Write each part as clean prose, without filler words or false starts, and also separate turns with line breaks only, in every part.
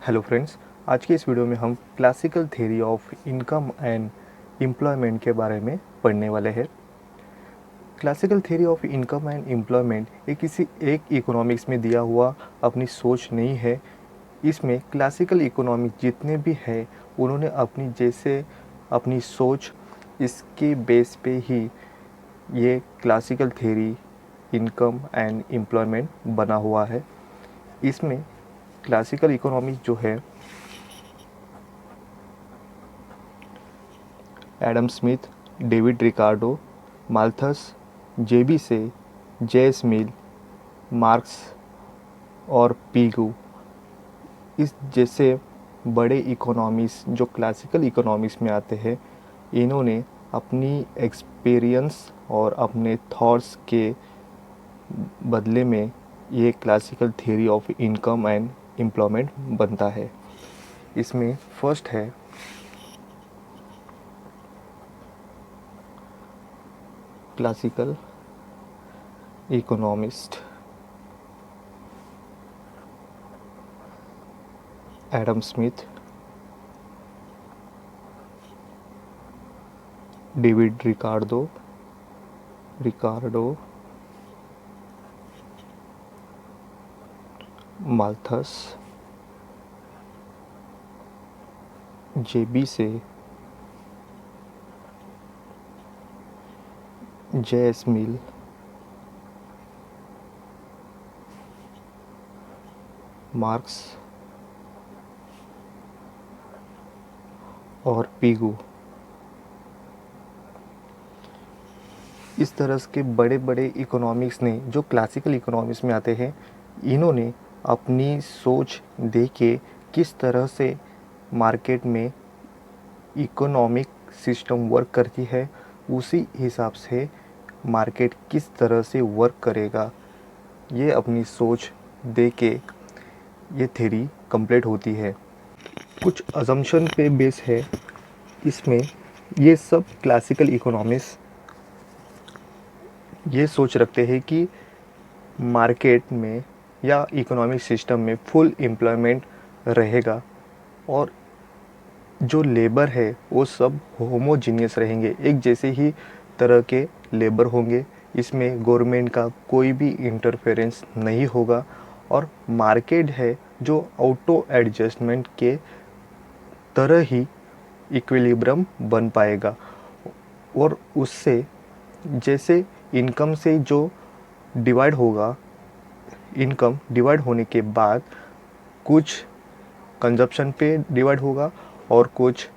Hello friends, आज की इस वीडियो में हम classical theory of income and employment के बारे में पढ़ने वाले हैं। Classical theory of income and employment ये किसी एक इकोनॉमिक्स में दिया हुआ अपनी सोच नहीं है। इसमें क्लासिकल इकोनॉमिक जितने भी हैं उन्होंने अपनी जैसे अपनी सोच इसके बेस पे ही ये classical theory income and employment बना हुआ है। इसमें क्लासिकल इकोनॉमिक्स जो है Adam Smith, David Ricardo, Malthus, JB Say, J स्मिल, marks और पीगू इस जैसे बड़े इकोनॉमिस्ट जो क्लासिकल इकोनॉमिक्स में आते हैं, इन्होंने अपनी एक्सपीरियंस और अपने थॉट्स के बदले में ये classical theory of income and employment बनता है। इसमें फर्स्ट है classical economist Adam Smith, David Ricardo, Malthus, JB Say, J स्मिल, marks और पीगू इस तरह के बड़े बड़े इकोनॉमिक्स ने जो क्लासिकल इकोनॉमिक्स में आते हैं, इन्होंने अपनी सोच दे के किस तरह से मार्केट में इकोनॉमिक सिस्टम वर्क करती है, उसी हिसाब से मार्केट किस तरह से वर्क करेगा, ये अपनी सोच दे के ये थ्योरी कंप्लीट होती है। कुछ अजम्पशन पे बेस है इसमें। ये सब क्लासिकल इकोनॉमिक्स ये सोच रखते हैं कि मार्केट में या इकोनॉमिक सिस्टम में फुल एम्प्लॉयमेंट रहेगा और जो लेबर है वो सब होमोजीनियस रहेंगे, एक जैसे ही तरह के लेबर होंगे। इसमें गवर्नमेंट का कोई भी इंटरफेरेंस नहीं होगा और मार्केट है जो ऑटो एडजस्टमेंट के तरह ही इक्विलिब्रियम बन पाएगा। और उससे जैसे इनकम से जो डिवाइड होगा, इनकम डिवाइड होने के बाद कुछ कंजप्शन पे डिवाइड होगा और कुछ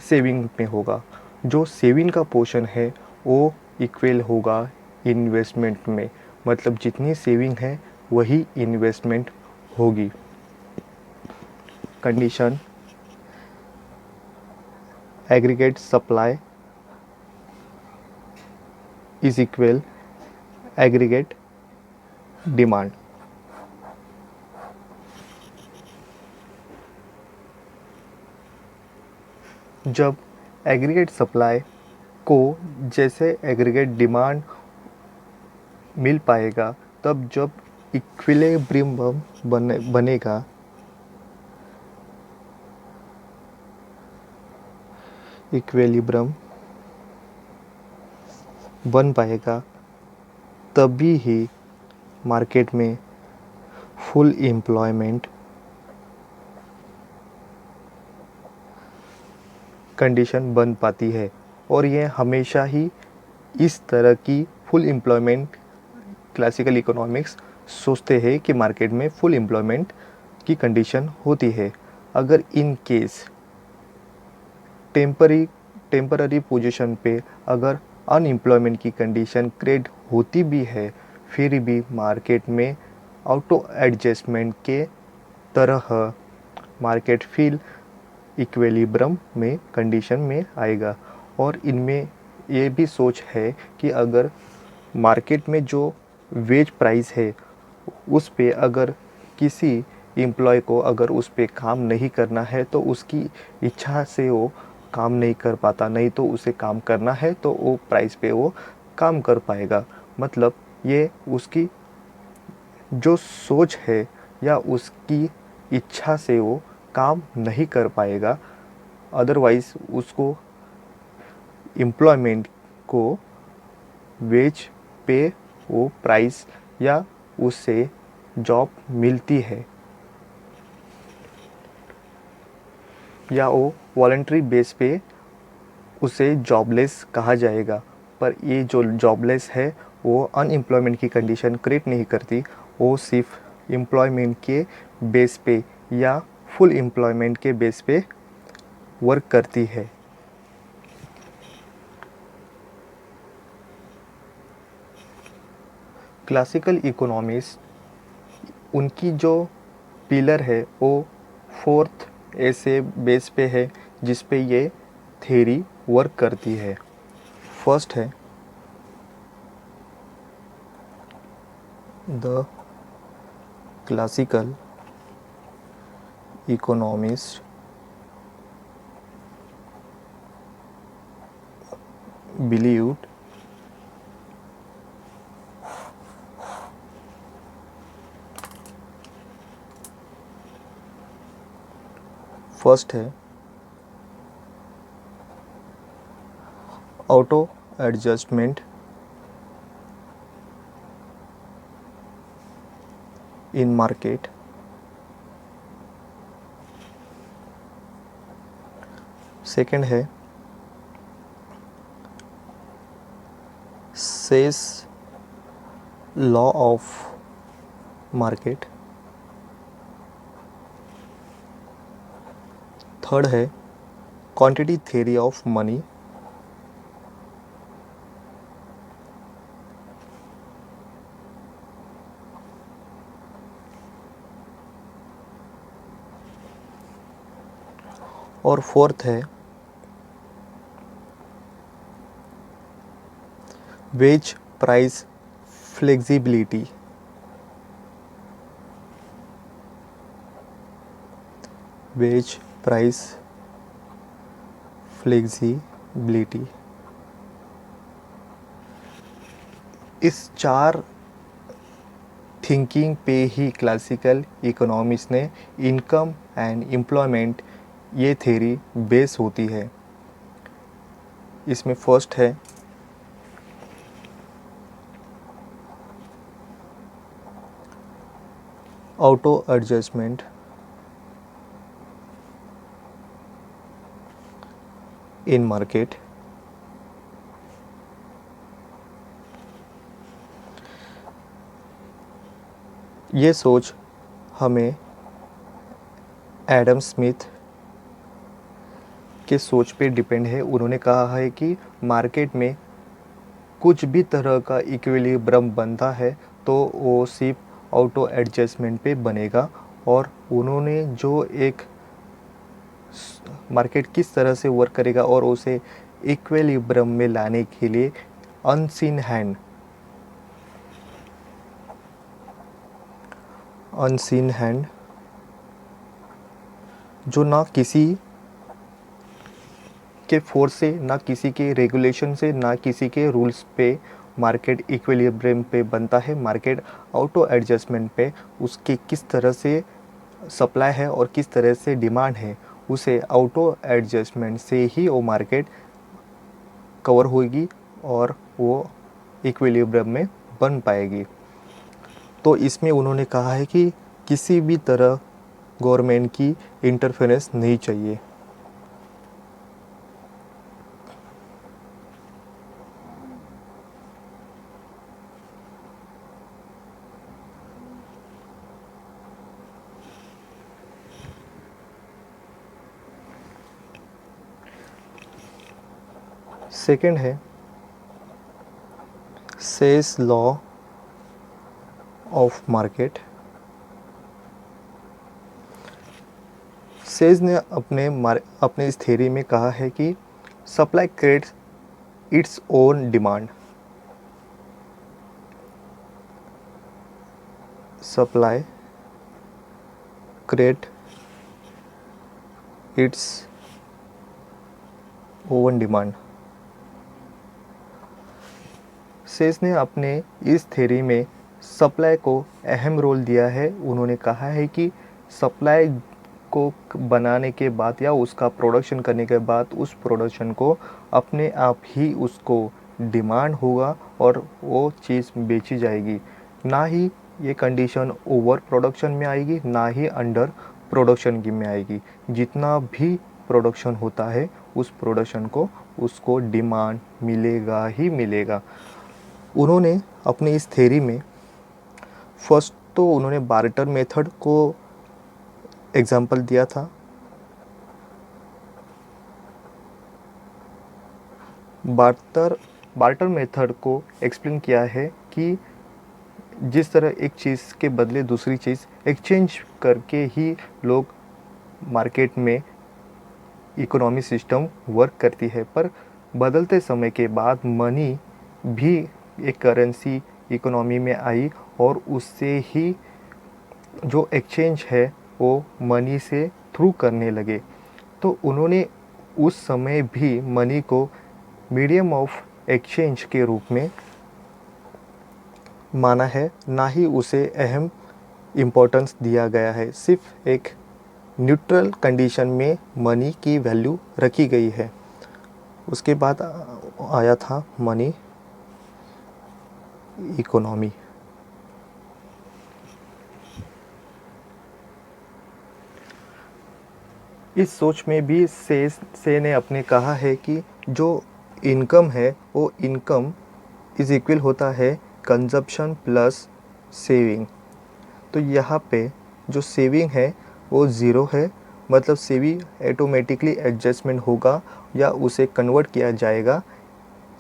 सेविंग में होगा। जो सेविंग का पोर्शन है वो इक्वल होगा इन्वेस्टमेंट में, मतलब जितनी सेविंग है वही इन्वेस्टमेंट होगी। Condition aggregate supply is equal aggregate demand. जब एग्रीगेट सप्लाई को जैसे एग्रीगेट डिमांड मिल पाएगा, तब जब इक्विलिब्रियम बनेगा, इक्विलिब्रियम बन पाएगा, तभी ही मार्केट में फुल एम्प्लॉयमेंट कंडीशन बन पाती है। और ये हमेशा ही इस तरह की फुल एम्प्लॉयमेंट क्लासिकल इकोनॉमिक्स सोचते हैं कि मार्केट में फुल एम्प्लॉयमेंट की कंडीशन होती है। अगर इन केस टेम्पररी पोजीशन पे अगर अनएम्प्लॉयमेंट की कंडीशन क्रिएट होती भी है, फिर भी मार्केट में ऑटो एडजस्टमेंट के तरह मार्केट फील इक्विलिब्रियम में कंडीशन में आएगा। और इनमें ये भी सोच है कि अगर मार्केट में जो वेज प्राइस है उस पे अगर किसी एम्प्लॉय को अगर उस पे काम नहीं करना है तो उसकी इच्छा से वो काम नहीं कर पाता, नहीं तो उसे काम करना है तो वो प्राइस पे वो काम कर पाएगा। मतलब ये उसकी जो सोच है या उसकी इच्छा से वो काम नहीं कर पाएगा, अदरवाइज़ उसको एम्प्लॉयमेंट को वेज पे वो प्राइस या उससे जॉब मिलती है या वो वॉलंटरी बेस पे उसे जॉबलेस कहा जाएगा। पर ये जो जॉबलेस है वो अनएम्प्लॉयमेंट की कंडीशन क्रिएट नहीं करती, वो सिर्फ एम्प्लॉयमेंट के बेस पे या फुल एम्प्लॉयमेंट के बेस पे वर्क करती है। क्लासिकल इकोनॉमिस्ट उनकी जो पिलर है वो फोर्थ ऐसे बेस पे है जिस पे ये थ्योरी वर्क करती है। फर्स्ट है the classical economist believed first है auto adjustment in market. Second है Say's law of market. Third है क्वांटिटी थ्योरी ऑफ मनी। और फोर्थ है wage price flexibility. Wage price flexibility. इस चार थिंकिंग पे ही क्लासिकल इकोनॉमिक्स ने इनकम एंड एम्प्लॉयमेंट ये थ्योरी बेस होती है। इसमें फर्स्ट है ऑटो एडजस्टमेंट इन मार्केट। ये सोच हमें एडम स्मिथ के सोच पे डिपेंड है। उन्होंने कहा है कि मार्केट में कुछ भी तरह का इक्विलिब्रियम बनता है तो वो सिर्फ ऑटो एडजस्टमेंट पे बनेगा। और उन्होंने जो एक मार्केट किस तरह से वर्क करेगा और उसे इक्विलिब्रियम में लाने के लिए अनसीन हैंड जो ना किसी के फोर्स से, ना किसी के रेगुलेशन से, ना किसी के रूल्स पे मार्केट इक्विलिब्रियम पे बनता है। मार्केट ऑटो एडजस्टमेंट पे उसके किस तरह से सप्लाई है और किस तरह से डिमांड है, उसे ऑटो एडजस्टमेंट से ही वो मार्केट कवर होगी और वो इक्विलिब्रियम में बन पाएगी। तो इसमें उन्होंने कहा है कि किसी भी तरह गवर्नमेंट की इंटरफेरेंस नहीं चाहिए। सेकंड है Say's law of market. Say's ने अपने इस थ्योरी में कहा है कि supply creates its own demand. Supply create its own demand. Say's ने अपने इस थ्योरी में सप्लाई को अहम रोल दिया है। उन्होंने कहा है कि सप्लाई को बनाने के बाद या उसका प्रोडक्शन करने के बाद उस प्रोडक्शन को अपने आप ही उसको डिमांड होगा और वो चीज़ बेची जाएगी। ना ही ये कंडीशन ओवर प्रोडक्शन में आएगी, ना ही अंडर प्रोडक्शन की में आएगी। जितना भी प्रोडक्शन होता है उस प्रोडक्शन को उसको डिमांड मिलेगा ही मिलेगा। उन्होंने अपनी इस थ्योरी में फर्स्ट तो उन्होंने बार्टर मेथड को एग्जाम्पल दिया था। बार्टर मेथड को एक्सप्लेन किया है कि जिस तरह एक चीज़ के बदले दूसरी चीज़ एक्सचेंज करके ही लोग मार्केट में इकोनॉमी सिस्टम वर्क करती है, पर बदलते समय के बाद मनी भी एक करेंसी इकोनॉमी में आई और उससे ही जो एक्सचेंज है वो मनी से थ्रू करने लगे। तो उन्होंने उस समय भी मनी को मीडियम ऑफ एक्सचेंज के रूप में माना है, ना ही उसे अहम इम्पोर्टेंस दिया गया है। सिर्फ एक न्यूट्रल कंडीशन में मनी की वैल्यू रखी गई है। उसके बाद आया था मनी इकोनॉमी। इस सोच में भी से ने अपने कहा है कि जो इनकम है वो इनकम इज़ इक्वल होता है कंजप्शन प्लस सेविंग। तो यहाँ पे जो सेविंग है वो ज़ीरो है, मतलब सेविंग ऑटोमेटिकली एडजस्टमेंट होगा या उसे कन्वर्ट किया जाएगा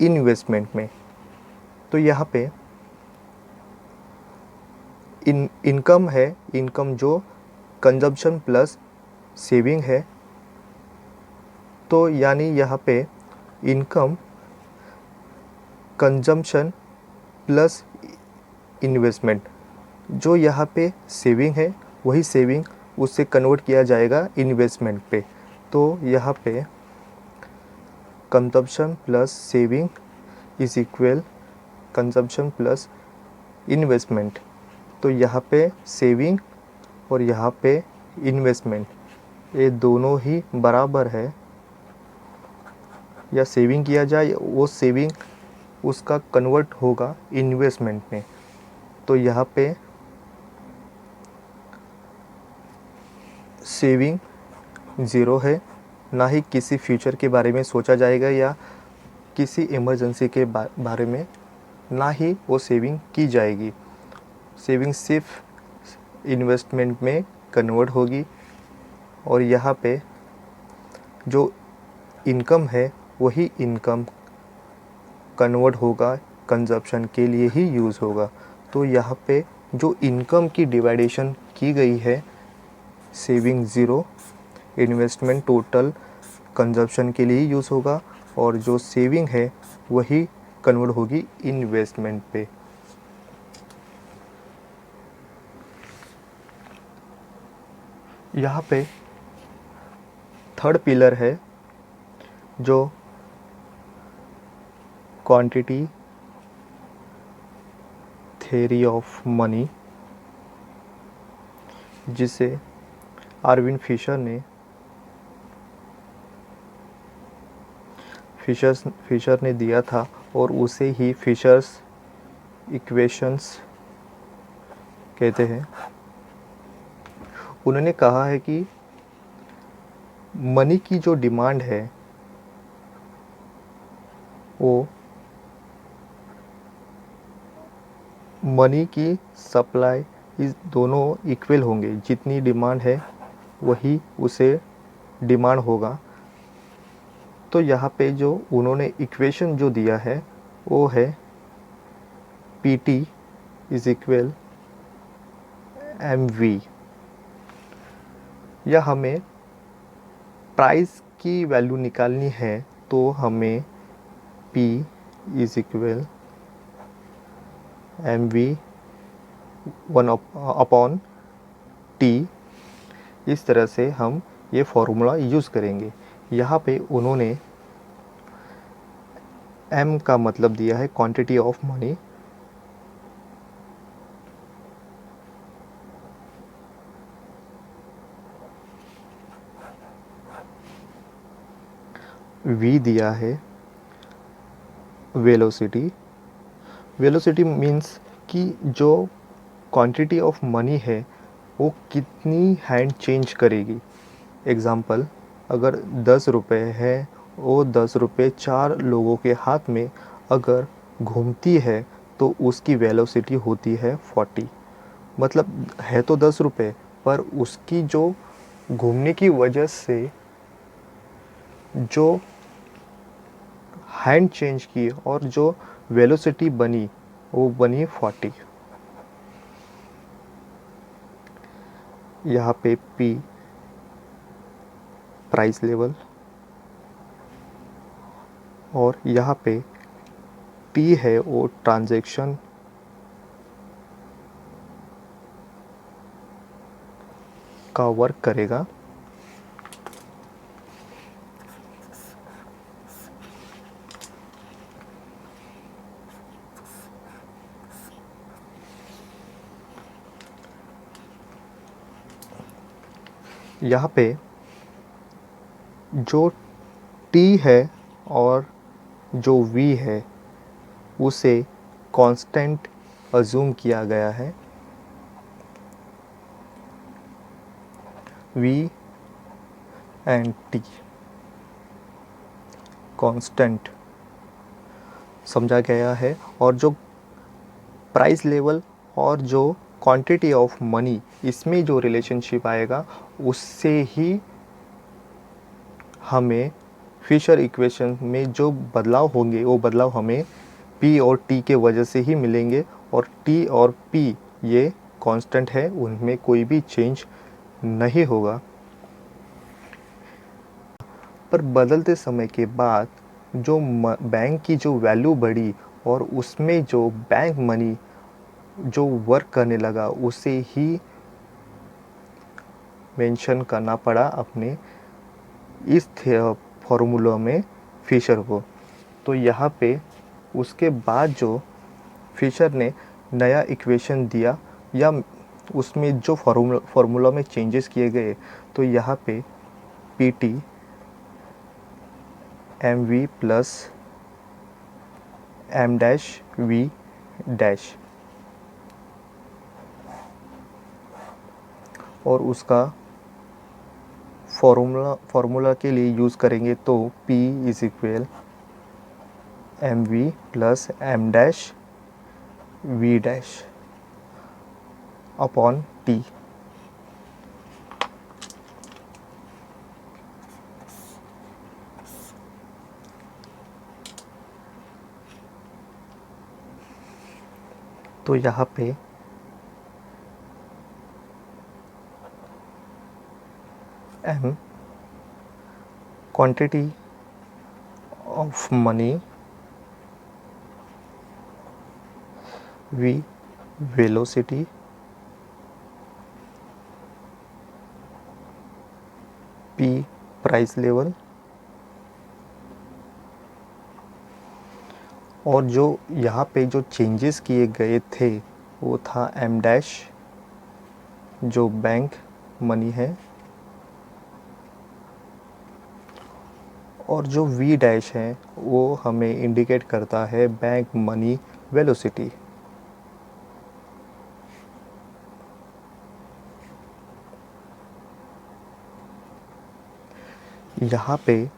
इन्वेस्टमेंट में। तो यहाँ पे इनकम है, इनकम जो कंजप्शन प्लस सेविंग है, तो यानी यहाँ पे इनकम कंजम्पशन प्लस इन्वेस्टमेंट, जो यहाँ पे सेविंग है वही सेविंग उससे कन्वर्ट किया जाएगा इन्वेस्टमेंट पे। तो यहाँ पे consumption plus saving is equal consumption plus investment. तो यहाँ पे सेविंग और यहाँ पे इन्वेस्टमेंट ये दोनों ही बराबर है, या सेविंग किया जाए वो सेविंग उसका कन्वर्ट होगा इन्वेस्टमेंट में। तो यहाँ पे सेविंग ज़ीरो है, ना ही किसी फ्यूचर के बारे में सोचा जाएगा या किसी इमरजेंसी के बारे में, ना ही वो सेविंग की जाएगी। सेविंग सिर्फ इन्वेस्टमेंट में कन्वर्ट होगी। और यहाँ पे जो इनकम है वही इनकम कन्वर्ट होगा कंजप्शन के लिए ही यूज़ होगा। तो यहाँ पे जो इनकम की डिवाइडेशन की गई है, saving zero, investment total consumption के लिए यूज़ होगा, और जो सेविंग है वही कन्वर्ट होगी इन्वेस्टमेंट पे। यहाँ पे थर्ड पिलर है जो क्वांटिटी थ्योरी ऑफ मनी, जिसे आरविन फिशर ने दिया था, और उसे ही फिशर्स इक्वेशंस कहते हैं। उन्होंने कहा है कि मनी की जो डिमांड है वो मनी की सप्लाई इस दोनों इक्वल होंगे। जितनी डिमांड है वही उसे डिमांड होगा। तो यहाँ पे जो उन्होंने इक्वेशन जो दिया है वो है PT इज इक्वल MV, या हमें प्राइस की वैल्यू निकालनी है तो हमें P is equal MV 1/T, इस तरह से हम ये फॉर्मूला यूज़ करेंगे। यहाँ पे उन्होंने M का मतलब दिया है क्वांटिटी ऑफ मनी, वी दिया है वेलोसिटी। वेलोसिटी मीन्स कि जो क्वांटिटी ऑफ मनी है वो कितनी हैंड चेंज करेगी। एग्ज़ाम्पल, अगर 10 रुपये है, वो 10 रुपये 4 लोगों के हाथ में अगर घूमती है तो उसकी वेलोसिटी होती है 40। मतलब है तो 10 रुपये, पर उसकी जो घूमने की वजह से जो हैंड चेंज की और जो वेलोसिटी बनी वो बनी 40। यहाँ पे P प्राइस लेवल और यहाँ पे T है वो ट्रांजैक्शन का वर्क करेगा। यहाँ पे जो T है और जो V है उसे कांस्टेंट अज्यूम किया गया है। V एंड T कांस्टेंट समझा गया है, और जो प्राइस लेवल और जो क्वांटिटी ऑफ मनी इसमें जो रिलेशनशिप आएगा उससे ही हमें फिशर इक्वेशन में जो बदलाव होंगे वो बदलाव हमें P और T के वजह से ही मिलेंगे। और T और P ये कांस्टेंट है, उनमें कोई भी चेंज नहीं होगा। पर बदलते समय के बाद जो बैंक की जो वैल्यू बढ़ी और उसमें जो बैंक मनी जो वर्क करने लगा उसे ही मेंशन करना पड़ा अपने इस फॉर्मूला में फिशर को। तो यहाँ पे उसके बाद जो फिशर ने नया इक्वेशन दिया या उसमें जो फार्मूला में चेंजेस किए गए, तो यहाँ पे P T M V plus M dash V dash और उसका फार्मूला के लिए यूज़ करेंगे तो P is equal M V plus M dash V dash upon T। तो यहाँ पे M quantity of money, V velocity, P price level और जो यहाँ पे जो चेंजेस किए गए थे वो था M डैश जो बैंक मनी है और जो V डैश है वो हमें इंडिकेट करता है बैंक मनी वेलोसिटी। यहाँ पे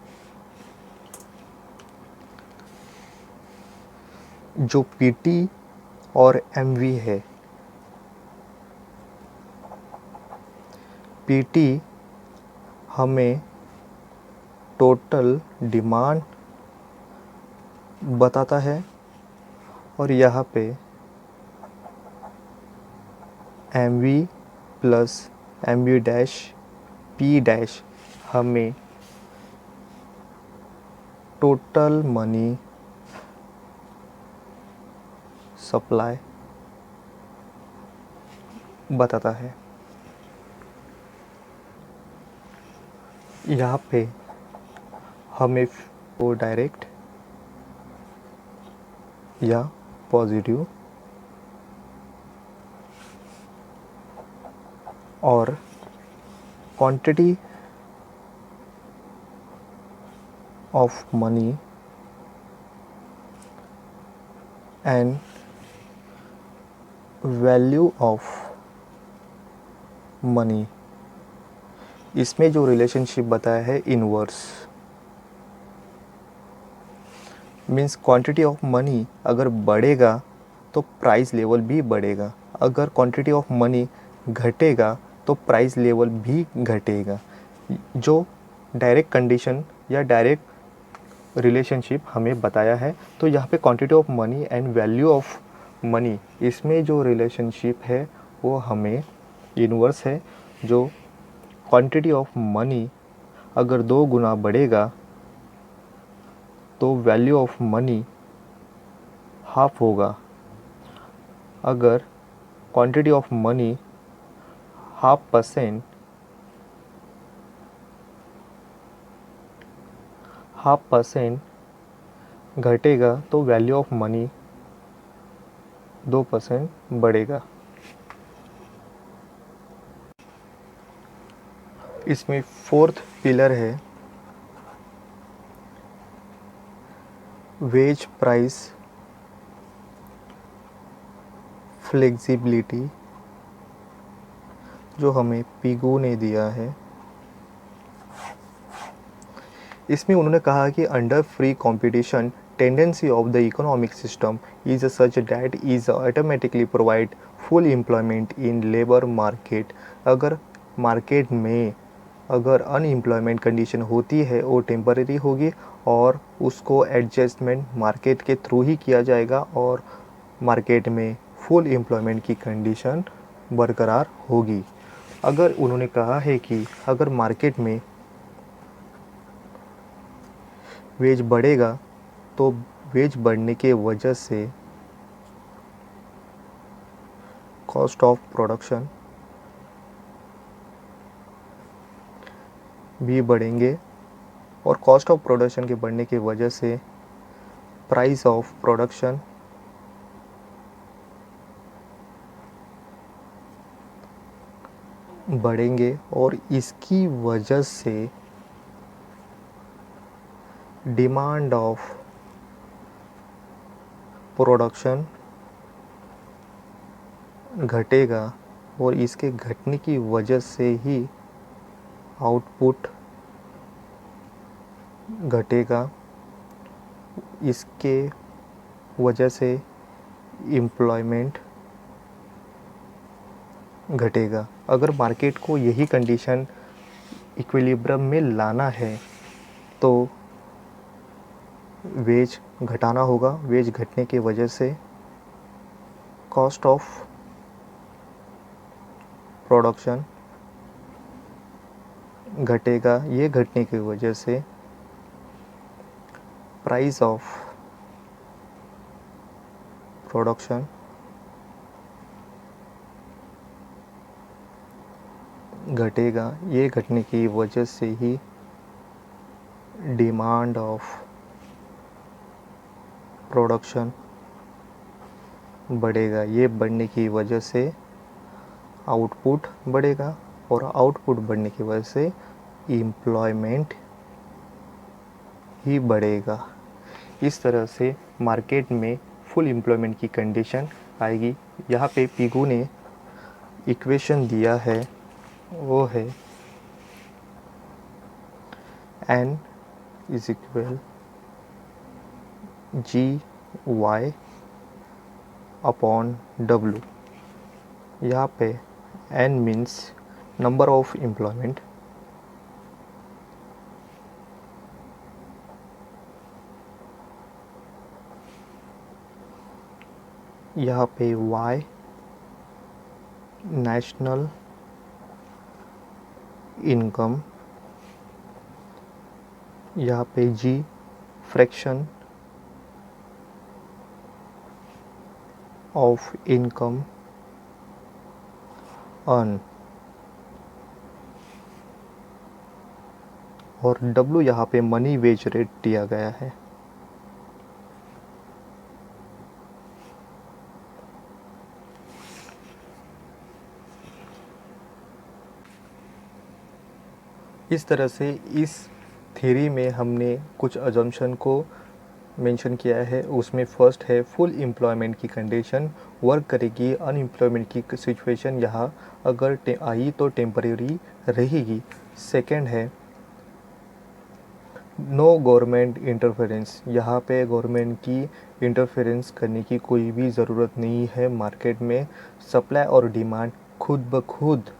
जो PT और MV है, PT हमें टोटल डिमांड बताता है और यहाँ पे MV plus MV dash P dash हमें टोटल मनी सप्लाई बताता है। यहाँ पे हमें वो डायरेक्ट या पॉजिटिव और quantity of money and value of money, इसमें जो रिलेशनशिप बताया है inverse, means quantity of money अगर बढ़ेगा तो प्राइस लेवल भी बढ़ेगा, अगर क्वांटिटी ऑफ मनी घटेगा तो प्राइस लेवल भी घटेगा। जो डायरेक्ट कंडीशन या डायरेक्ट रिलेशनशिप हमें बताया है, तो यहाँ पे quantity of money and value of money, इसमें जो रिलेशनशिप है वो हमें इनवर्स है। जो क्वांटिटी ऑफ मनी अगर 2 गुना बढ़ेगा तो वैल्यू ऑफ मनी हाफ होगा, अगर क्वांटिटी ऑफ मनी 0.5% घटेगा तो वैल्यू ऑफ मनी 2% बढ़ेगा। इसमें फोर्थ पिलर है वेज प्राइस फ्लेक्सिबिलिटी, जो हमें पिगू ने दिया है। इसमें उन्होंने कहा कि under free competition tendency of the economic system is such that is automatically provide full employment in labour market. अगर मार्केट में अगर अनएम्प्लॉयमेंट कंडीशन होती है वो टेम्परेरी होगी और उसको एडजस्टमेंट मार्केट के थ्रू ही किया जाएगा और मार्केट में फुल एम्प्लॉयमेंट की कंडीशन बरकरार होगी। अगर उन्होंने कहा है कि अगर मार्केट में वेज बढ़ेगा तो वेज बढ़ने के वजह से कॉस्ट ऑफ प्रोडक्शन भी बढ़ेंगे और कॉस्ट ऑफ प्रोडक्शन के बढ़ने की वजह से प्राइस ऑफ प्रोडक्शन बढ़ेंगे और इसकी वजह से डिमांड ऑफ प्रोडक्शन घटेगा और इसके घटने की वजह से ही आउटपुट घटेगा, इसके वजह से एम्प्लॉयमेंट घटेगा। अगर मार्केट को यही कंडीशन इक्विलिब्रियम में लाना है तो वेज घटाना होगा, वेज घटने की वजह से कॉस्ट ऑफ प्रोडक्शन घटेगा, ये घटने की वजह से प्राइस ऑफ प्रोडक्शन घटेगा, ये घटने की वजह से ही डिमांड ऑफ प्रोडक्शन बढ़ेगा, ये बढ़ने की वजह से आउटपुट बढ़ेगा और आउटपुट बढ़ने की वजह से एम्प्लॉयमेंट ही बढ़ेगा। इस तरह से मार्केट में फुल एम्प्लॉयमेंट की कंडीशन आएगी। यहाँ पे पिगू ने इक्वेशन दिया है, वो है N is equal GY upon W। यहाँ पे N means number of employment, यहाँ पे Y नेशनल इनकम, यहाँ पे G fraction of income earn और W यहाँ पे मनी वेज रेट दिया गया है। इस तरह से इस थ्योरी में हमने कुछ अजम्पशन को मेंशन किया है। उसमें फर्स्ट है फुल एम्प्लॉयमेंट की कंडीशन वर्क करेगी, अनएम्प्लॉयमेंट की सिचुएशन यहाँ अगर आई तो टेम्परेरी रहेगी। सेकंड है नो गवर्नमेंट इंटरफेरेंस, यहाँ पे गवर्नमेंट की इंटरफेरेंस करने की कोई भी ज़रूरत नहीं है मार्केट में। सप्लाई और डिमांड खुद ब खुद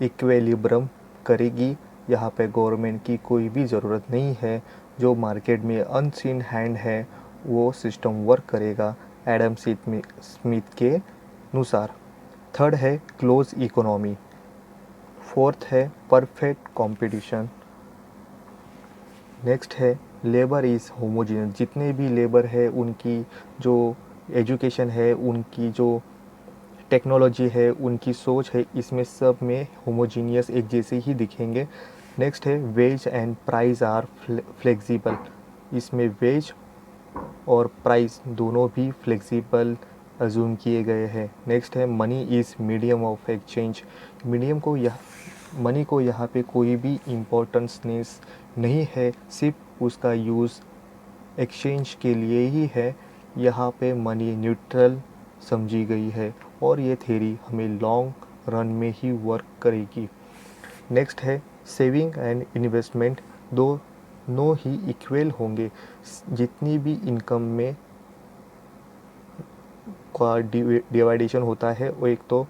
इक्विलिब्रियम करेगी, यहाँ पे गवर्नमेंट की कोई भी ज़रूरत नहीं है। जो मार्केट में अनसीन हैंड है वो सिस्टम वर्क करेगा एडम स्मिथ के अनुसार। थर्ड है क्लोज इकोनॉमी। फोर्थ है परफेक्ट कंपटीशन। नेक्स्ट है लेबर इज़ होमोजीनियस, जितने भी लेबर है उनकी जो एजुकेशन है, उनकी जो टेक्नोलॉजी है, उनकी सोच है, इसमें सब में होमोजीनियस एक जैसे ही दिखेंगे। नेक्स्ट है wage and price are flexible, इसमें वेज और प्राइस दोनों भी फ्लेक्सिबल अजूम किए गए हैं। नेक्स्ट है money is medium of exchange, medium को यह मनी को यहाँ पे कोई भी इम्पोर्टेंसनेस नहीं है, सिर्फ उसका यूज़ एक्सचेंज के लिए ही है। यहाँ पे मनी न्यूट्रल समझी गई है और ये थ्योरी हमें लॉन्ग रन में ही वर्क करेगी। नेक्स्ट है सेविंग एंड इन्वेस्टमेंट दोनों ही इक्वल होंगे। जितनी भी इनकम में का डिवाइडेशन होता है वो एक तो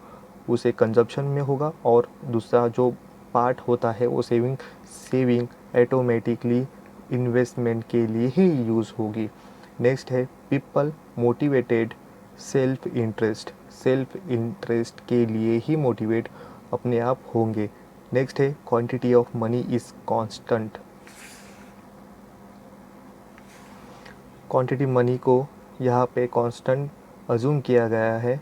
उसे कंजप्शन में होगा और दूसरा जो पार्ट होता है वो सेविंग ऑटोमेटिकली इन्वेस्टमेंट के लिए ही यूज़ होगी। नेक्स्ट है पीपल मोटिवेटेड सेल्फ इंटरेस्ट के लिए ही मोटिवेट अपने आप होंगे। नेक्स्ट है quantity of money is constant, quantity money को यहाँ पे कांस्टेंट अजूम किया गया है।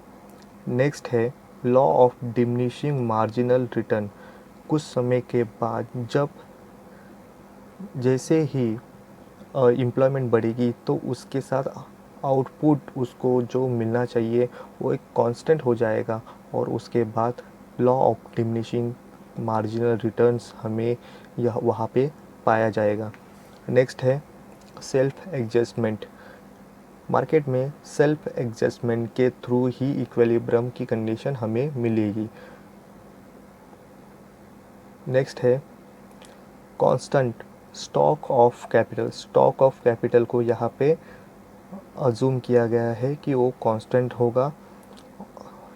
नेक्स्ट है law of diminishing marginal return, कुछ समय के बाद जब जैसे ही एम्प्लॉयमेंट बढ़ेगी तो उसके साथ आउटपुट उसको जो मिलना चाहिए वो एक कांस्टेंट हो जाएगा और उसके बाद law of diminishing marginal returns हमें यह वहाँ पे पाया जाएगा। नेक्स्ट है सेल्फ एडजस्टमेंट, मार्केट में सेल्फ एडजस्टमेंट के थ्रू ही इक्विलिब्रियम की कंडीशन हमें मिलेगी। नेक्स्ट है कांस्टेंट स्टॉक ऑफ कैपिटल को यहाँ पे अजूम किया गया है कि वो कांस्टेंट होगा।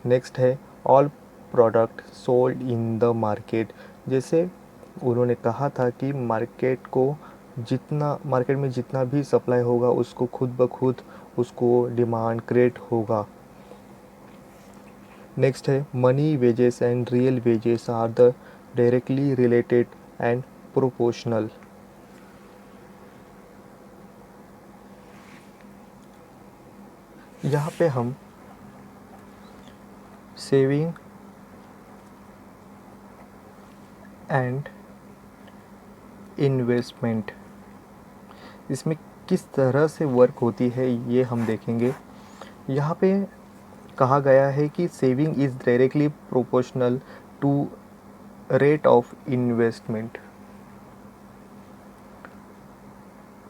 नेक्स्ट है all product sold in the market, जैसे उन्होंने कहा था कि मार्केट में जितना भी सप्लाई होगा उसको खुद ब खुद उसको डिमांड क्रिएट होगा। नेक्स्ट है money wages and real wages are the directly related and proportional. यहाँ पे हम सेविंग एंड इन्वेस्टमेंट इसमें किस तरह से वर्क होती है ये हम देखेंगे। यहाँ पे कहा गया है कि saving is directly proportional to rate of investment,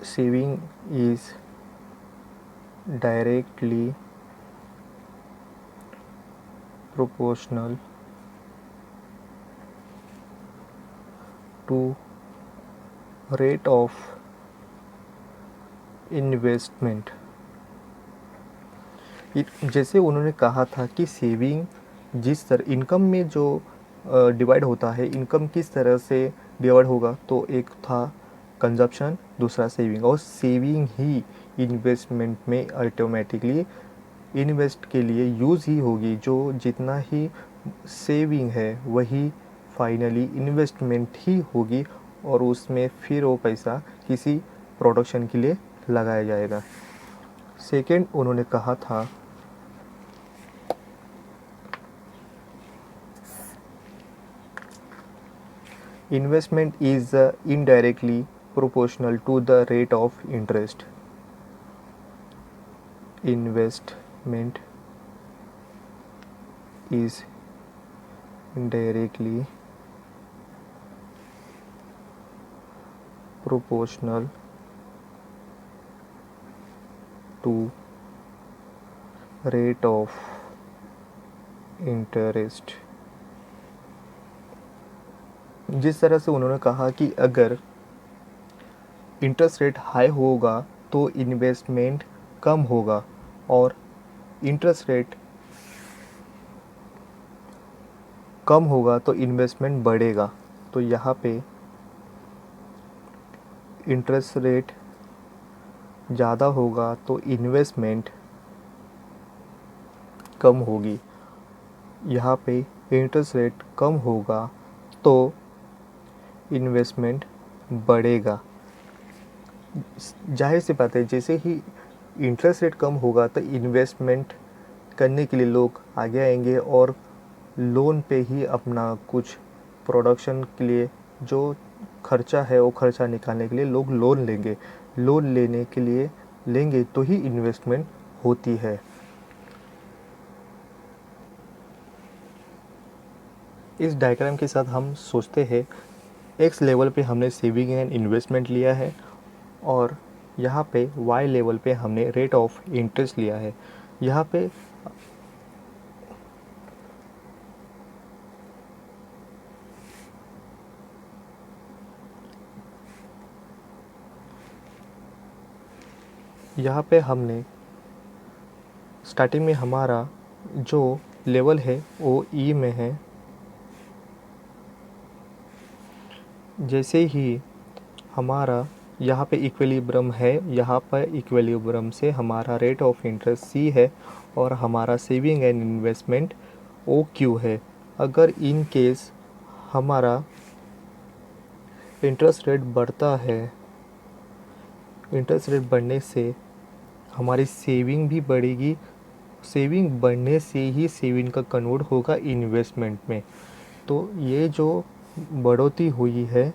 saving is directly proportional to rate of investment। जैसे उन्होंने कहा था कि सेविंग जिस तरह इनकम में जो डिवाइड होता है, इनकम किस तरह से डिवाइड होगा, तो एक था कंजप्शन, दूसरा सेविंग, और सेविंग ही इन्वेस्टमेंट में ऑटोमेटिकली इन्वेस्ट के लिए यूज़ ही होगी। जो जितना ही सेविंग है वही फाइनली इन्वेस्टमेंट ही होगी और उसमें फिर वो पैसा किसी प्रोडक्शन के लिए लगाया जाएगा। सेकंड उन्होंने कहा था investment is indirectly proportional to the rate of interest. Investment is indirectly proportional to rate of interest। जिस तरह से उन्होंने कहा कि अगर इंटरेस्ट रेट हाई होगा तो इन्वेस्टमेंट कम होगा और इंटरेस्ट रेट कम होगा तो इन्वेस्टमेंट बढ़ेगा। तो यहाँ पे इंटरेस्ट रेट ज़्यादा होगा तो इन्वेस्टमेंट कम होगी। यहाँ पे इंटरेस्ट रेट कम होगा तो इन्वेस्टमेंट बढ़ेगा। जाहिर सी बात है, जैसे ही इंटरेस्ट रेट कम होगा तो इन्वेस्टमेंट करने के लिए लोग आगे आएंगे और लोन पे ही अपना कुछ प्रोडक्शन के लिए जो खर्चा है वो खर्चा निकालने के लिए लोग लोन लेंगे। लोन लेने के लिए लेंगे तो ही इन्वेस्टमेंट होती है। इस डायग्राम के साथ हम सोचते हैं एक्स लेवल पे हमने सेविंग एंड इन्वेस्टमेंट लिया है और यहाँ पे वाई लेवल पे हमने रेट ऑफ इंटरेस्ट लिया है। यहाँ पे हमने स्टार्टिंग में हमारा जो लेवल है वो ई में है। जैसे ही हमारा यहाँ पे इक्विलिब्रियम है, यहाँ पर इक्विलिब्रियम से हमारा रेट ऑफ इंटरेस्ट सी है और हमारा saving and investment O Q है। अगर इन केस हमारा इंटरेस्ट रेट बढ़ता है, इंटरेस्ट रेट बढ़ने से हमारी सेविंग भी बढ़ेगी। सेविंग बढ़ने से ही सेविंग का कन्वर्ट होगा इन्वेस्टमेंट में। तो ये जो बढ़ोतरी हुई है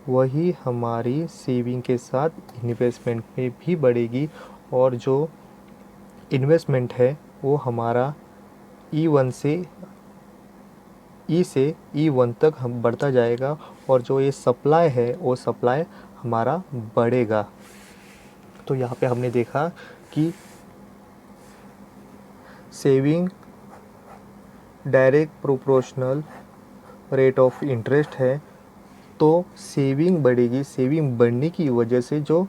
वही हमारी सेविंग के साथ इन्वेस्टमेंट में भी बढ़ेगी और जो इन्वेस्टमेंट है वो हमारा E1 से E1 तक हम बढ़ता जाएगा और जो ये सप्लाई है वो सप्लाई हमारा बढ़ेगा। तो यहाँ पे हमने देखा कि saving direct proportional rate of interest है तो सेविंग बढ़ेगी। सेविंग बढ़ने की वजह से जो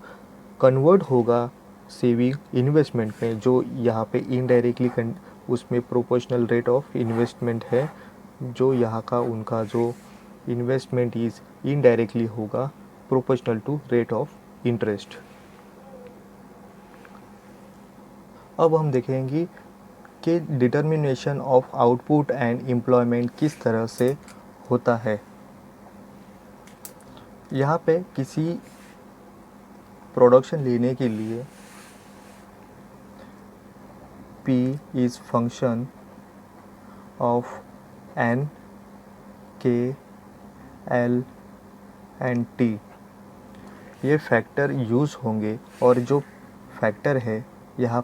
कन्वर्ट होगा सेविंग इन्वेस्टमेंट में, जो यहाँ पे इनडायरेक्टली उसमें प्रोपोर्शनल रेट ऑफ इन्वेस्टमेंट है, जो यहाँ का उनका जो इन्वेस्टमेंट इज इनडायरेक्टली होगा proportional to rate of interest. अब हम देखेंगे कि determination of output and employment किस तरह से होता है। यहाँ पे किसी प्रोडक्शन लेने के लिए P is function of N, K, L and T, ये फैक्टर यूज़ होंगे और जो फैक्टर है यहाँ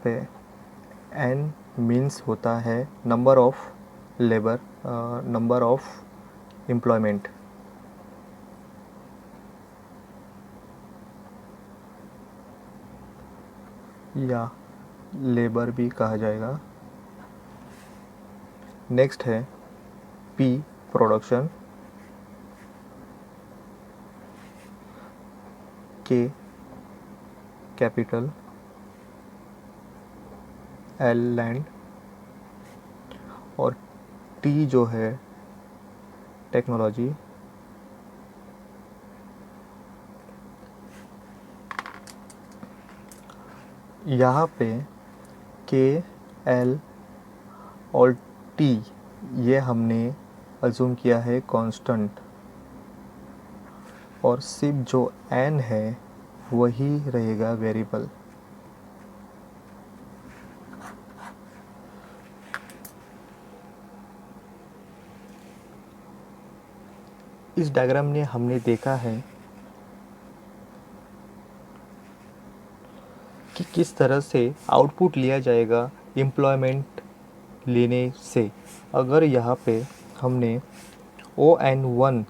पे N मीन्स होता है number of labour, number of employment. या लेबर भी कहा जाएगा। नेक्स्ट है P production, K capital, L land और T जो है टेक्नोलॉजी। यहाँ पे K, L और T ये हमने अज्यूम किया है कांस्टेंट और सिर्फ जो N है वही रहेगा वेरिएबल। इस डायग्राम में हमने देखा है कि किस तरह से आउटपुट लिया जाएगा एम्प्लॉयमेंट लेने से, अगर यहाँ पे हमने ON1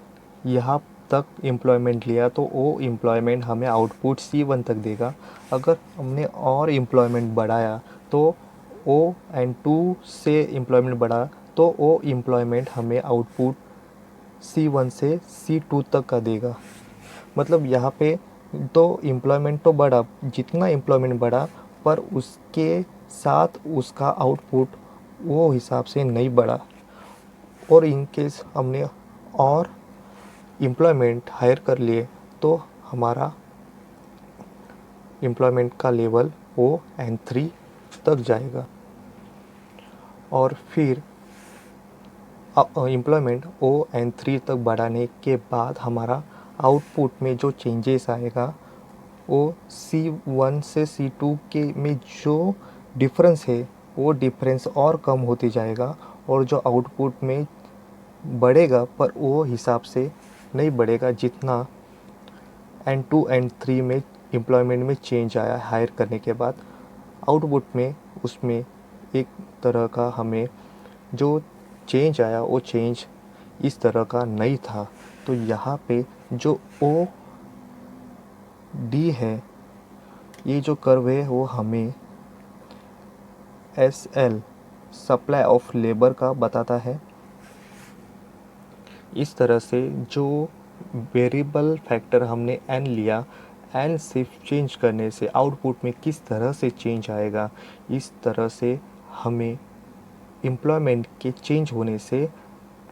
यहाँ तक एम्प्लॉयमेंट लिया तो वो एम्प्लॉयमेंट हमें आउटपुट C1 तक देगा। अगर हमने और एम्प्लॉयमेंट बढ़ाया तो ON2 से एम्प्लॉयमेंट बढ़ा तो वो एम्प्लॉयमेंट हमें आउटपुट C1 से C2 तक का देगा। मतलब यहाँ पे तो एम्प्लॉयमेंट तो बढ़ा, जितना एम्प्लॉयमेंट बढ़ा पर उसके साथ उसका आउटपुट वो हिसाब से नहीं बढ़ा। और इन केस हमने और एम्प्लॉयमेंट हायर कर लिए तो हमारा एम्प्लॉयमेंट का लेवल वो N3 तक जाएगा। और फिर एम्प्लॉयमेंट ON3 तक बढ़ाने के बाद हमारा आउटपुट में जो चेंजेस आएगा वो C1 से C2 के में जो डिफरेंस है वो डिफरेंस और कम होते जाएगा, और जो आउटपुट में बढ़ेगा पर वो हिसाब से नहीं बढ़ेगा जितना N2 N3 में एम्प्लॉयमेंट में चेंज आया हायर करने के बाद। आउटपुट में उसमें एक तरह का हमें जो चेंज आया वो चेंज इस तरह का नहीं था। तो यहाँ पे जो OD है, ये जो कर्व है वो हमें SL सप्लाई ऑफ लेबर का बताता है। इस तरह से जो वेरिएबल फैक्टर हमने N लिया, N सिर्फ चेंज करने से आउटपुट में किस तरह से चेंज आएगा, इस तरह से हमें एम्प्लॉयमेंट के चेंज होने से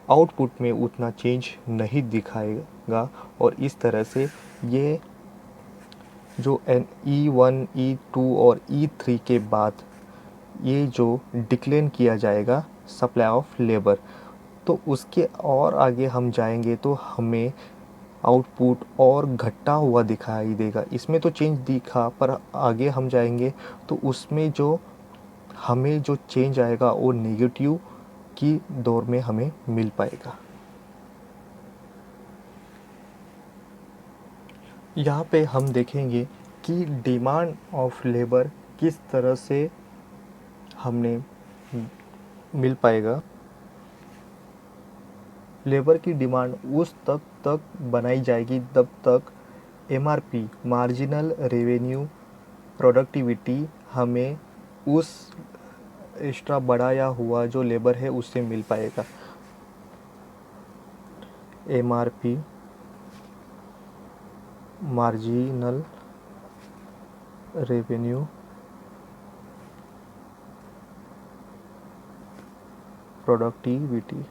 आउटपुट में उतना चेंज नहीं दिखाएगा। और इस तरह से ये जो E1 E2 और E3 के बाद ये जो डिक्लेन किया जाएगा सप्लाई ऑफ लेबर, तो उसके और आगे हम जाएंगे तो हमें आउटपुट और घटता हुआ दिखाई देगा। इसमें तो चेंज दिखा पर आगे हम जाएंगे तो उसमें जो हमें जो चेंज आएगा वो नेगेटिव की दौर में हमें मिल पाएगा। यहाँ पे हम देखेंगे कि डिमांड ऑफ लेबर किस तरह से हमने मिल पाएगा। लेबर की डिमांड उस तक बनाई जाएगी तब तक MRP मार्जिनल रेवेन्यू प्रोडक्टिविटी हमें उस एक्स्ट्रा बढ़ाया हुआ जो लेबर है उससे मिल पाएगा। MRP मार्जिनल रेवेन्यू प्रोडक्टिविटी,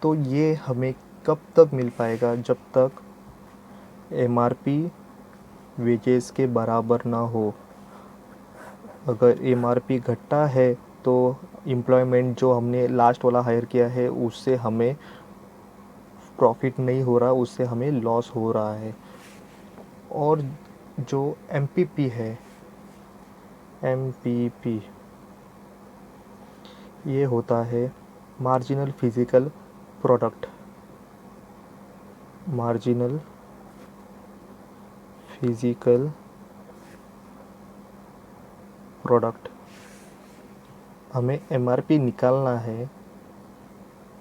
तो ये हमें कब तक मिल पाएगा, जब तक MRP वेजेस के बराबर ना हो। अगर MRP घटता है तो एम्प्लॉयमेंट जो हमने लास्ट वाला हायर किया है उससे हमें प्रॉफिट नहीं हो रहा, उससे हमें लॉस हो रहा है। और जो MPP है, MPP ये होता है marginal physical product, marginal physical product. हमें MRP निकालना है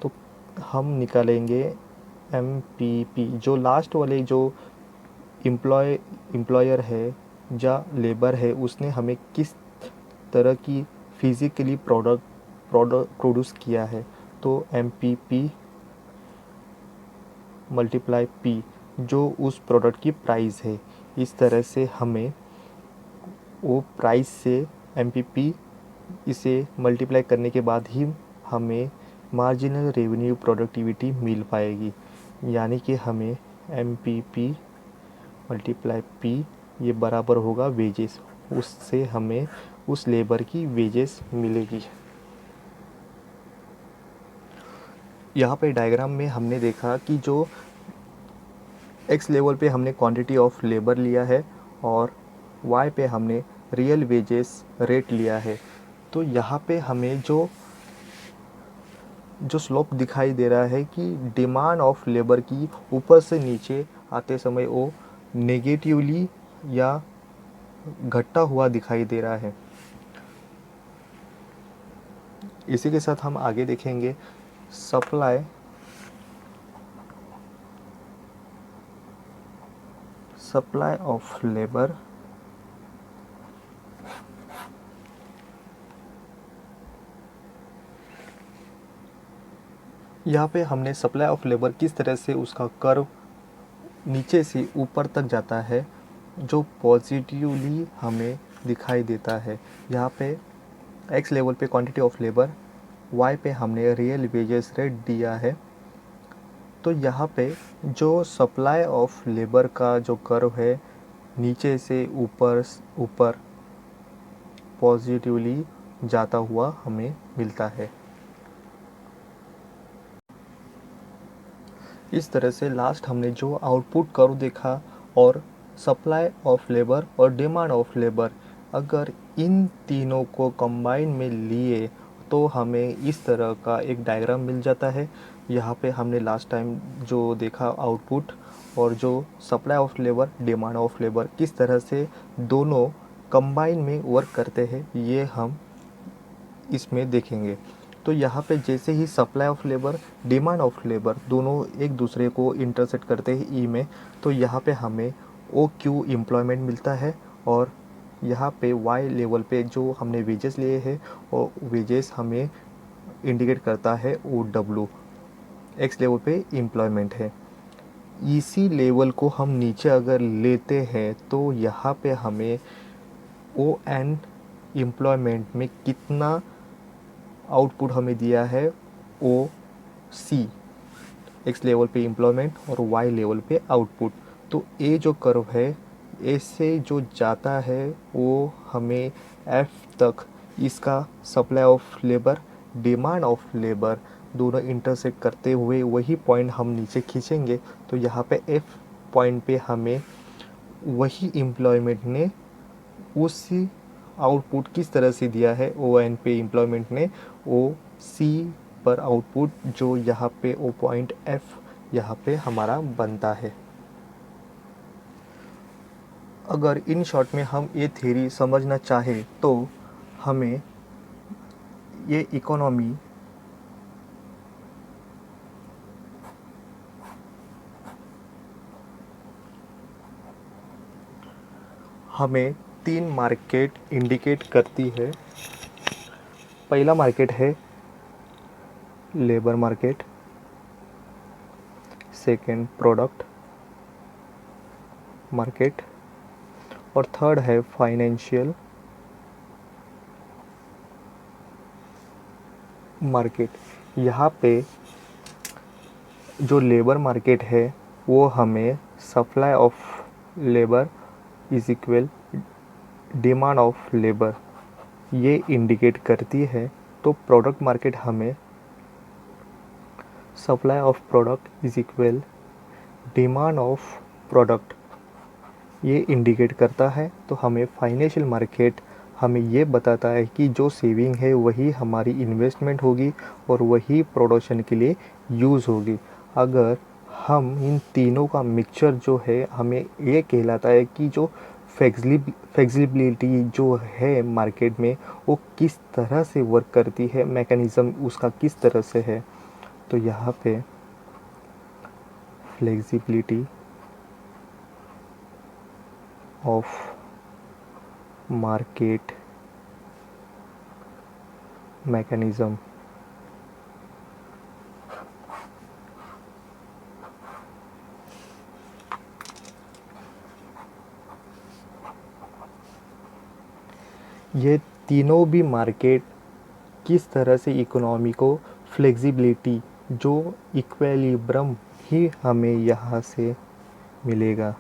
तो हम निकालेंगे MPP, जो लास्ट वाले जो एम्प्लॉयर है या लेबर है उसने हमें किस तरह की फिज़िकली प्रोडक्ट प्रोड्यूस किया है। तो MPP मल्टीप्लाई P जो उस प्रोडक्ट की प्राइस है। इस तरह से हमें वो प्राइस से MPP इसे मल्टीप्लाई करने के बाद ही हमें मार्जिनल रेवेन्यू प्रोडक्टिविटी मिल पाएगी। यानी कि हमें MPP मल्टीप्लाई P ये बराबर होगा वेजेस, उससे हमें उस लेबर की वेजेस मिलेगी। यहाँ पे डायग्राम में हमने देखा कि जो X लेवल पे हमने क्वांटिटी ऑफ लेबर लिया है और Y पे हमने रियल वेजेस रेट लिया है। तो यहाँ पे हमें जो स्लोप दिखाई दे रहा है कि डिमांड ऑफ लेबर की ऊपर से नीचे आते समय वो नेगेटिवली या घटता हुआ दिखाई दे रहा है। इसी के साथ हम आगे देखेंगे सप्लाई ऑफ लेबर यहाँ पे हमने सप्लाई ऑफ लेबर किस तरह से उसका कर्व नीचे से ऊपर तक जाता है जो पॉजिटिवली हमें दिखाई देता है। यहाँ पे एक्स लेवल पे क्वांटिटी ऑफ लेबर, वाई पे हमने रियल वेजेस रेट दिया है। तो यहाँ पे जो सप्लाई ऑफ लेबर का जो कर्व है नीचे से ऊपर ऊपर पॉजिटिवली जाता हुआ हमें मिलता है। इस तरह से लास्ट हमने जो आउटपुट कर्व देखा और सप्लाई ऑफ लेबर और डिमांड ऑफ लेबर, अगर इन तीनों को कंबाइन में लिए तो हमें इस तरह का एक डायग्राम मिल जाता है। यहाँ पे हमने लास्ट टाइम जो देखा आउटपुट और जो supply of labour demand of labour किस तरह से दोनों कंबाइन में वर्क करते हैं, ये हम इसमें देखेंगे। तो यहाँ पे जैसे ही supply of labour demand of labour दोनों एक दूसरे को इंटरसेक्ट करते हैं ई में, तो यहाँ पे हमें ओ क्यू एम्प्लॉयमेंट मिलता है और यहाँ पे वाई लेवल पे जो हमने वेजेस लिए हैं और वेजेस हमें इंडिकेट करता है ओ डब्ल्यू। एक्स लेवल पे एम्प्लॉयमेंट है। इसी लेवल को हम नीचे अगर लेते हैं तो यहाँ पे हमें ओ एन एम्प्लॉयमेंट में कितना आउटपुट हमें दिया है ओ सी, एक्स लेवल पे एम्प्लॉयमेंट और वाई लेवल पे आउटपुट। तो ए जो कर्व है ए से जो जाता है वो हमें एफ तक इसका supply of labour demand of labour दोनों इंटरसेक्ट करते हुए वही पॉइंट हम नीचे खींचेंगे। तो यहाँ पे एफ पॉइंट पे हमें वही एम्प्लॉयमेंट ने उसी आउटपुट किस तरह से दिया है ओ एन पे एम्प्लॉयमेंट ने ओ सी पर आउटपुट, जो यहाँ पे ओ पॉइंट एफ यहाँ पे हमारा बनता है। अगर इन शॉर्ट में हम ये थ्योरी समझना चाहें तो हमें ये इकोनॉमी हमें 3 मार्केट इंडिकेट करती है। पहला मार्केट है labour market, second product market और थर्ड है फाइनेंशियल मार्केट। यहाँ पे जो लेबर मार्केट है वो हमें supply of labour is equal demand of labour ये इंडिकेट करती है। तो प्रोडक्ट मार्केट हमें supply of product is equal demand of product ये इंडिकेट करता है। तो हमें फाइनेंशियल मार्केट हमें ये बताता है कि जो सेविंग है वही हमारी इन्वेस्टमेंट होगी और वही प्रोडक्शन के लिए यूज़ होगी। अगर हम इन तीनों का मिक्सचर जो है हमें ये कहलाता है कि जो फ्लेक्सिबिलिटी जो है मार्केट में वो किस तरह से वर्क करती है, मैकेनिज़्म उसका किस तरह से है। तो यहाँ पे फ्लेक्सिबिलिटी ऑफ मार्केट मैकेनिज़्म ये तीनों भी मार्केट किस तरह से इकोनॉमी को फ्लेक्सिबिलिटी जो इक्विलिब्रियम ही हमें यहाँ से मिलेगा।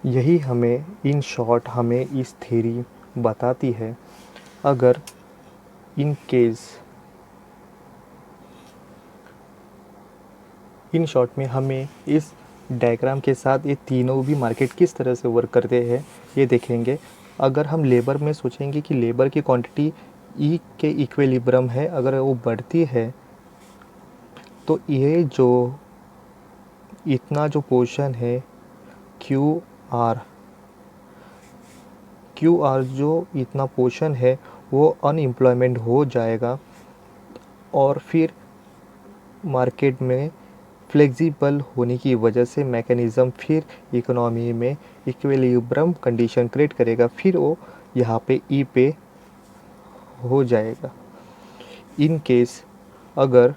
यही हमें इन शॉर्ट हमें इस थ्योरी बताती है। अगर इन केस इन शॉर्ट में हमें इस डायग्राम के साथ ये तीनों भी मार्केट किस तरह से वर्क करते हैं ये देखेंगे। अगर हम लेबर में सोचेंगे कि लेबर की क्वांटिटी ई के इक्विलिब्रियम है, अगर वो बढ़ती है तो ये जो इतना जो पोर्शन है क्यू आर जो इतना पोर्शन है वो अनएम्प्लॉयमेंट हो जाएगा और फिर मार्केट में फ्लेक्सिबल होने की वजह से मैकेनिज़्म फिर इकोनॉमी में इक्विलिब्रियम कंडीशन क्रिएट करेगा, फिर वो यहाँ पे ई पे हो जाएगा। इन केस अगर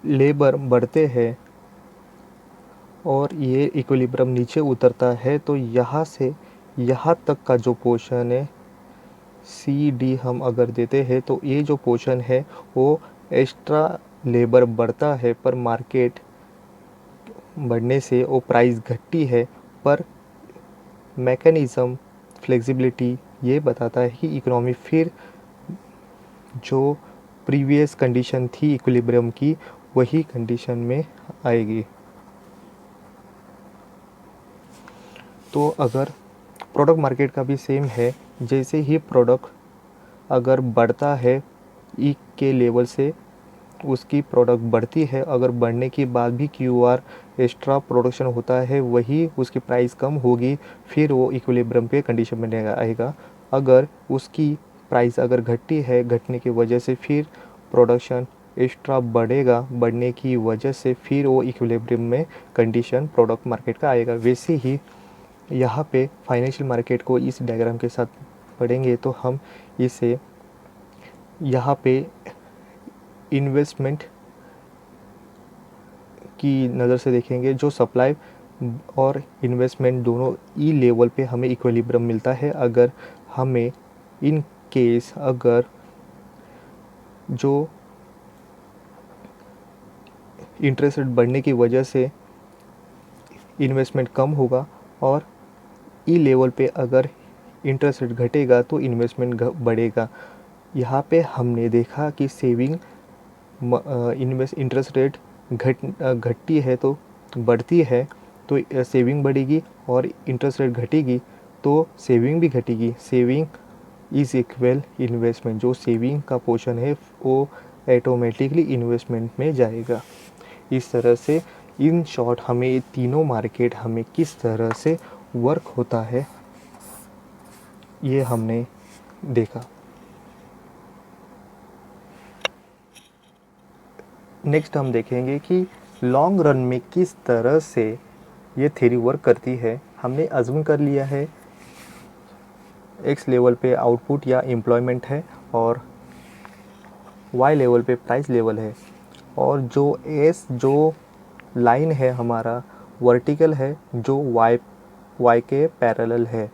लेबर बढ़ते हैं और ये इक्विलिब्रियम नीचे उतरता है तो यहाँ से यहाँ तक का जो पोर्शन है सी डी हम अगर देते हैं तो ये जो पोर्शन है वो एक्स्ट्रा लेबर बढ़ता है पर मार्केट बढ़ने से वो प्राइस घटती है, पर मैकेनिज़्म फ्लेक्सिबिलिटी ये बताता है कि इकोनॉमी फिर जो प्रीवियस कंडीशन थी इक्विलिब्रियम की वही कंडीशन में आएगी। तो अगर प्रोडक्ट मार्केट का भी सेम है, जैसे ही प्रोडक्ट अगर बढ़ता है ई के लेवल से उसकी प्रोडक्ट बढ़ती है, अगर बढ़ने के बाद भी क्यू आर एक्स्ट्रा प्रोडक्शन होता है वही उसकी प्राइस कम होगी, फिर वो इक्विलिब्रियम पे कंडीशन में आएगा। अगर उसकी प्राइस अगर घटती है, घटने की वजह से फिर प्रोडक्शन एक्स्ट्रा बढ़ेगा, बढ़ने की वजह से फिर वो इक्विलिब्रियम में कंडीशन प्रोडक्ट मार्केट का आएगा। वैसे ही यहाँ पे फाइनेंशियल मार्केट को इस डायग्राम के साथ पढ़ेंगे तो हम इसे यहाँ पे इन्वेस्टमेंट की नज़र से देखेंगे। जो सप्लाई और इन्वेस्टमेंट दोनों ई लेवल पे हमें इक्विलिब्रियम मिलता है। अगर हमें इन केस अगर जो इंटरेस्ट रेट बढ़ने की वजह से इन्वेस्टमेंट कम होगा और ई लेवल पे अगर इंटरेस्ट रेट घटेगा तो इन्वेस्टमेंट बढ़ेगा। यहाँ पे हमने देखा कि सेविंग इंटरेस्ट रेट घटती है तो बढ़ती है तो सेविंग बढ़ेगी और इंटरेस्ट रेट घटेगी तो सेविंग भी घटेगी। सेविंग इज़ इक्वल इन्वेस्टमेंट, जो सेविंग का पोर्शन है वो ऑटोमेटिकली इन्वेस्टमेंट में जाएगा। इस तरह से इन शॉर्ट हमें तीनों मार्केट हमें किस तरह से वर्क होता है ये हमने देखा। नेक्स्ट हम देखेंगे कि लॉन्ग रन में किस तरह से ये थ्योरी वर्क करती है। हमने अज्यूम कर लिया है एक्स लेवल पे आउटपुट या एम्प्लॉयमेंट है और वाई लेवल पे प्राइस लेवल है, और जो एस जो लाइन है हमारा वर्टिकल है जो वाई के पैरेलल है।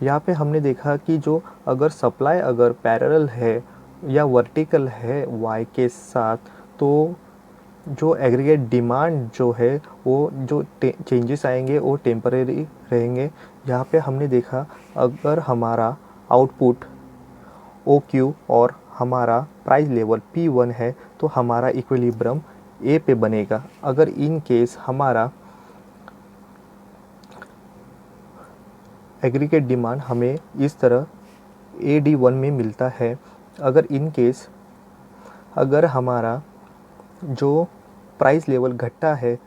यहाँ पे हमने देखा कि जो अगर सप्लाई अगर पैरेलल है या वर्टिकल है वाई के साथ तो जो एग्रीगेट डिमांड जो है वो जो चेंजेस आएंगे वो टेम्परेरी रहेंगे। यहाँ पे हमने देखा अगर हमारा आउटपुट ओ क्यू और हमारा प्राइस लेवल P1 है तो हमारा इक्विलिब्रियम ए पे बनेगा। अगर इन केस हमारा एग्रीगेट डिमांड हमें इस तरह AD1 में मिलता है, अगर इन केस अगर हमारा जो प्राइस लेवल घटता है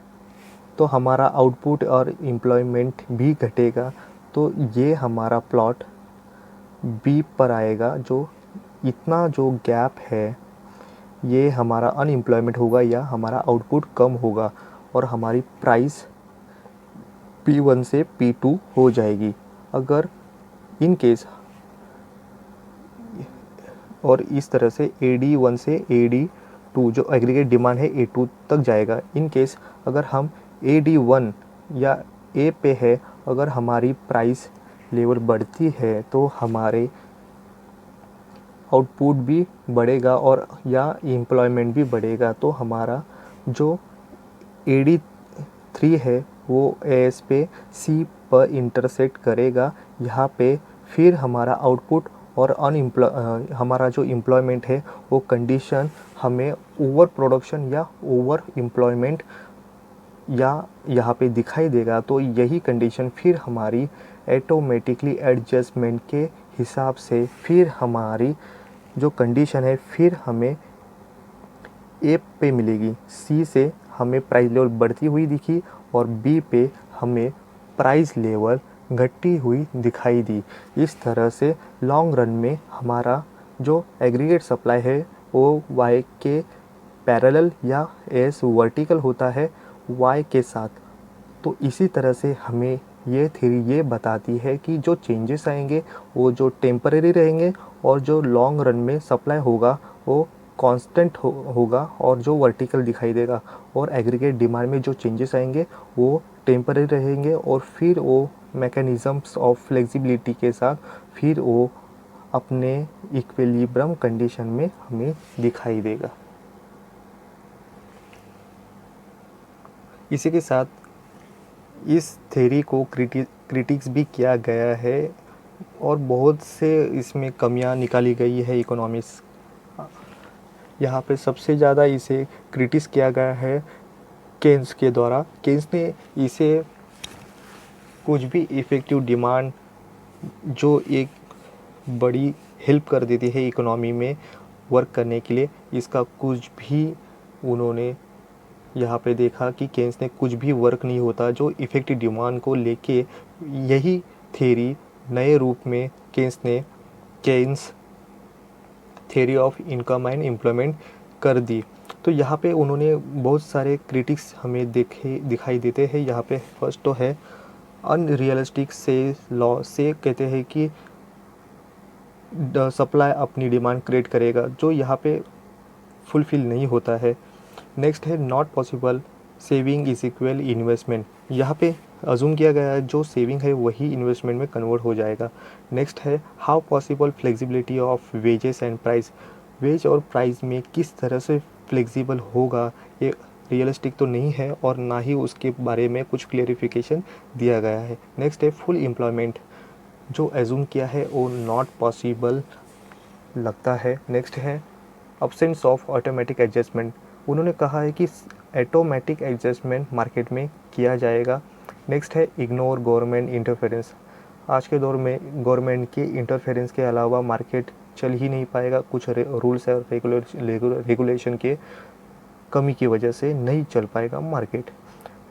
तो हमारा आउटपुट और एम्प्लॉयमेंट भी घटेगा। तो ये हमारा प्लॉट बी पर आएगा। जो इतना जो गैप है ये हमारा अनएम्प्लॉयमेंट होगा या हमारा आउटपुट कम होगा और हमारी प्राइस P1 से P2 हो जाएगी। अगर इन केस और इस तरह से AD1 से AD2 जो एग्रीगेट डिमांड है A2 तक जाएगा। इन केस अगर हम AD1 या A पे है, अगर हमारी प्राइस लेवल बढ़ती है तो हमारे आउटपुट भी बढ़ेगा और या एम्प्लॉयमेंट भी बढ़ेगा। तो हमारा जो AD3 है वो AS पे C पर इंटरसेक्ट करेगा। यहाँ पे फिर हमारा आउटपुट और हमारा जो एम्प्लॉयमेंट है वो कंडीशन हमें ओवर प्रोडक्शन या ओवर एम्प्लॉयमेंट या यहाँ पे दिखाई देगा। तो यही कंडीशन फिर हमारी ऑटोमेटिकली एडजस्टमेंट के हिसाब से फिर हमारी जो कंडीशन है फिर हमें ए पे मिलेगी। सी से हमें प्राइस लेवल बढ़ती हुई दिखी और बी पे हमें प्राइस लेवल घटती हुई दिखाई दी। इस तरह से लॉन्ग रन में हमारा जो एग्रीगेट सप्लाई है वो वाई के पैरेलल या एस वर्टिकल होता है वाई के साथ। तो इसी तरह से हमें ये थ्योरी ये बताती है कि जो चेंजेस आएंगे वो जो टेम्परेरी रहेंगे और जो लॉन्ग रन में सप्लाई होगा वो कांस्टेंट होगा और जो वर्टिकल दिखाई देगा। और एग्रीगेट डिमांड में जो चेंजेस आएंगे वो टेम्परेरी रहेंगे और फिर वो मैकेनिज़म्स ऑफ फ्लेक्सिबिलिटी के साथ फिर वो अपने इक्विलिब्रियम कंडीशन में हमें दिखाई देगा। इसी के साथ इस थ्योरी को क्रिटिक्स भी किया गया है और बहुत से इसमें कमियां निकाली गई है इकोनॉमिक्स। यहाँ पे सबसे ज़्यादा इसे क्रिटिक्स किया गया है केन्स के द्वारा। केन्स ने इसे कुछ भी इफ़ेक्टिव डिमांड जो एक बड़ी हेल्प कर देती है इकोनॉमी में वर्क करने के लिए, इसका कुछ भी उन्होंने यहाँ पे देखा कि केन्स ने कुछ भी वर्क नहीं होता जो इफ़ेक्टिव डिमांड को लेके। यही थ्योरी नए रूप में Keynes theory of income and employment कर दी। तो यहाँ पे उन्होंने बहुत सारे क्रिटिक्स हमें दिखाई देते हैं। यहाँ पे फर्स्ट तो है अनरियलिस्टिक से लॉ से कहते हैं कि सप्लाई अपनी डिमांड क्रिएट करेगा, जो यहाँ पे फुलफिल नहीं होता है। नेक्स्ट है not possible saving is equal investment. यहाँ पे अजूम किया गया है जो सेविंग है वही इन्वेस्टमेंट में कन्वर्ट हो जाएगा। नेक्स्ट है how possible flexibility of wages and price. Wage और प्राइस में किस तरह से फ्लेक्सिबल होगा ये रियलिस्टिक तो नहीं है और ना ही उसके बारे में कुछ क्लेरिफिकेशन दिया गया है। नेक्स्ट है फुल एम्प्लॉयमेंट, जो एज्यूम किया है वो नॉट पॉसिबल लगता है। नेक्स्ट है अब्सेंस ऑफ ऑटोमेटिक एडजस्टमेंट। उन्होंने कहा है कि ऑटोमेटिक एडजस्टमेंट मार्केट में किया जाएगा। नेक्स्ट है इग्नोर गवर्नमेंट इंटरफेरेंस। आज के दौर में गवर्नमेंट के इंटरफेरेंस के अलावा मार्केट चल ही नहीं पाएगा। कुछ रूल्स और रेगुलेशन के कमी की वजह से नहीं चल पाएगा मार्केट।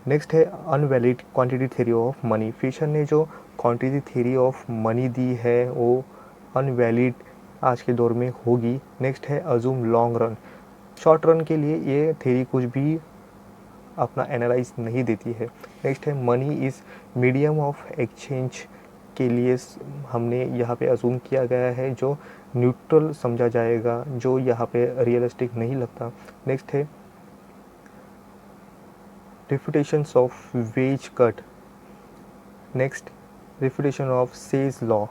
नेक्स्ट है invalid quantity theory of money. Fisher ने जो क्वांटिटी थ्योरी ऑफ मनी दी है वो अनवैलिड आज के दौर में होगी। नेक्स्ट है assume long run. Short run के लिए ये थ्योरी कुछ भी अपना एनालाइज नहीं देती है। नेक्स्ट है money is medium of exchange के लिए हमने यहाँ पे अजूम किया गया है जो न्यूट्रल समझा जाएगा, जो यहाँ पे रियलिस्टिक नहीं लगता। नेक्स्ट है refutations of wage cut. Next refutation of Say's law,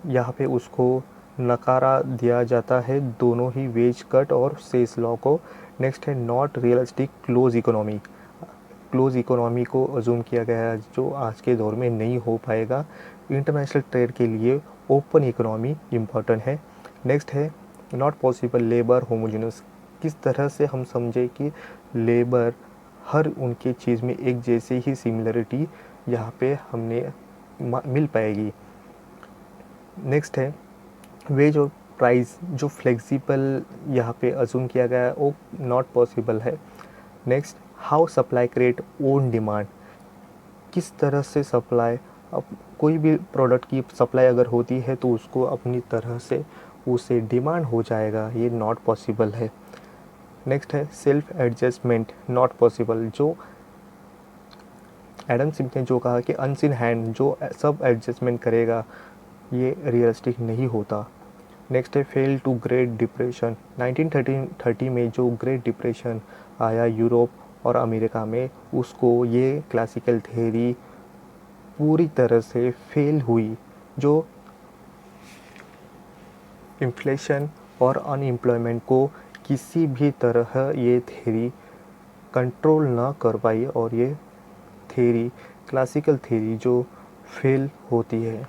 यहाँ पे उसको नकारा दिया जाता है दोनों ही वेज कट और सेज लॉ को। नेक्स्ट है not realistic close economy. Close economy को अजूम किया गया है जो आज के दौर में नहीं हो पाएगा। इंटरनेशनल ट्रेड के लिए ओपन इकोनॉमी इम्पॉर्टेंट है। नेक्स्ट है नॉट पॉसिबल लेबर होमोजेनस। किस तरह से हम समझे कि लेबर हर उनके चीज़ में एक जैसे ही सिमिलरिटी यहाँ पे हमने मिल पाएगी। नेक्स्ट है वेज और प्राइस जो फ्लेक्सिबल यहाँ पे अजूम किया गया है वो नॉट पॉसिबल है। Next how supply create own demand. किस तरह से सप्लाई, अब कोई भी प्रोडक्ट की सप्लाई अगर होती है तो उसको अपनी तरह से उसे डिमांड हो जाएगा, ये नॉट पॉसिबल है। नेक्स्ट है सेल्फ एडजस्टमेंट नॉट पॉसिबल, जो एडम स्मिथ ने जो कहा कि अनसीन हैंड जो सब एडजस्टमेंट करेगा, ये रियलिस्टिक नहीं होता। नेक्स्ट है फेल टू ग्रेट डिप्रेशन। 1930 में जो ग्रेट डिप्रेशन आया यूरोप और अमेरिका में, उसको ये क्लासिकल थ्योरी पूरी तरह से फेल हुई। जो इन्फ्लेशन और अनएम्प्लॉयमेंट को किसी भी तरह ये थ्योरी कंट्रोल ना कर पाई और ये थ्योरी क्लासिकल थ्योरी जो फेल होती है।